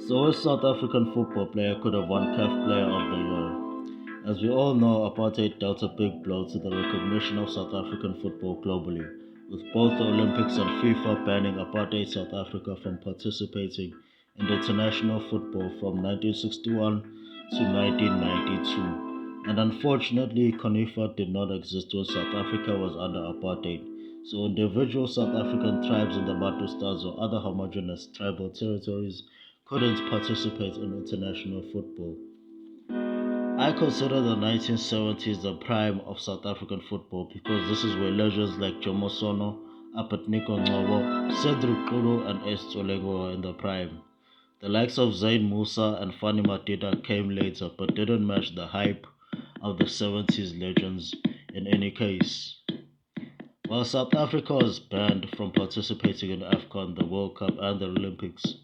So, which South African football player could have won CAF Player of the Year? As we all know, apartheid dealt a big blow to the recognition of South African football globally, with both the Olympics and FIFA banning apartheid South Africa from participating in international football from 1961 to 1992. And unfortunately, CONIFA did not exist when South Africa was under apartheid. So individual South African tribes in the Bantu Stars or other homogeneous tribal territories couldn't participate in international football. I consider the 1970s the prime of South African football because this is where legends like Jomo Sono, Apatniko Ngobo, Cedric Kulu and Ace Tsolego were in the prime. The likes of Zaid Musa and Fani Matida came later but didn't match the hype of the 70s legends in any case. While South Africa was banned from participating in AFCON, the World Cup and the Olympics,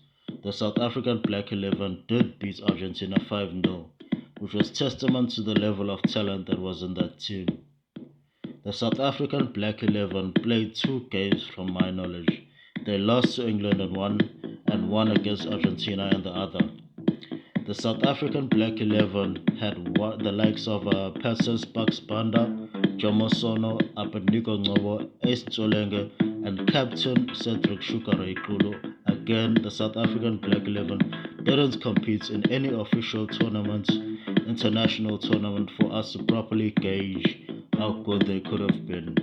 the South African Black 11 did beat Argentina 5-0, which was testament to the level of talent that was in that team. The South African Black 11 played two games from my knowledge. They lost to England in one and won against Argentina in the other. The South African Black 11 had the likes of Passos Bucks Banda, Jomo Sono, Apatniko Ngobo, Ace Tsolenge, and Captain Cedric Shukare Kulu. Again, the South African Black 11 didn't compete in any official international tournament for us to properly gauge how good they could have been.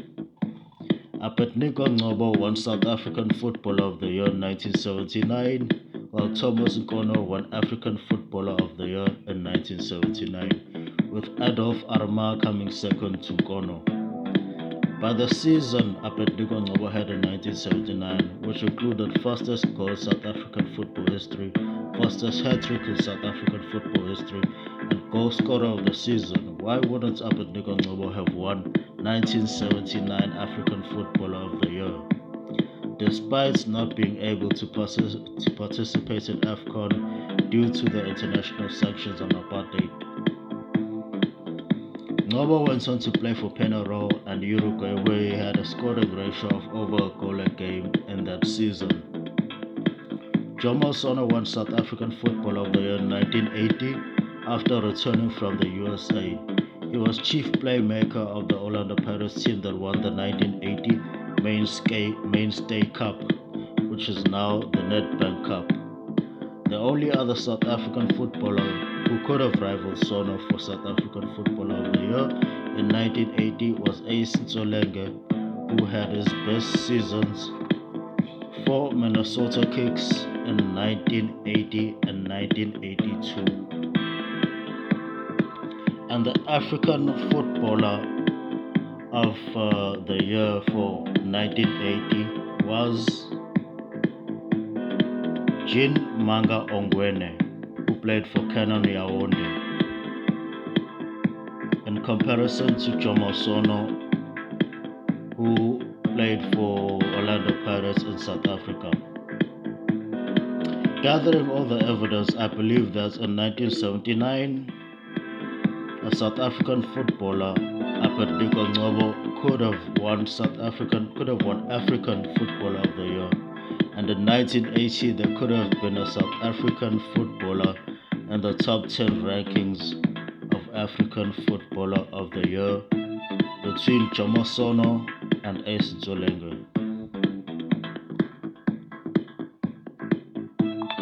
Apatniko Ngobo won South African Footballer of the Year in 1979, while Thomas Nkono won African Footballer of the Year in 1979, with Adolf Arma coming second to Nkono. By the season Apatniko Ngobo had in 1979, which included fastest goal in South African football history, fastest hat-trick in South African football history, and goal scorer of the season, why wouldn't Apatniko Ngobo have won 1979 African Footballer of the Year? Despite not being able to participate in AFCON due to the international sanctions on apartheid, Ngobo went on to play for Penarol and Uruguay, where he had a scoring ratio of over a goal a game in that season. Jomo Sono won South African Footballer of the Year in 1980 after returning from the USA. He was chief playmaker of the Orlando Pirates team that won the 1980 Mainstay Cup, which is now the Nedbank Cup. The only other South African footballer who could have rivaled Sono for South African Footballer of the Year in 1980 was Ace Tsolenge, who had his best seasons for Minnesota Kicks in 1980 and 1982. And the African Footballer of the Year for 1980 was Jean Manga Ongwene, who played for Canon Yaoundé, in comparison to Jomo Sono, who played for Orlando Pirates in South Africa. Gathering all the evidence, I believe that in 1979, a South African footballer, Apatniko Ngobo, could have won African Footballer of the Year, and in 1980 there could have been a South African footballer in the top 10 rankings of African Footballer of the Year between Jomo Sono and Ace Tsolenge.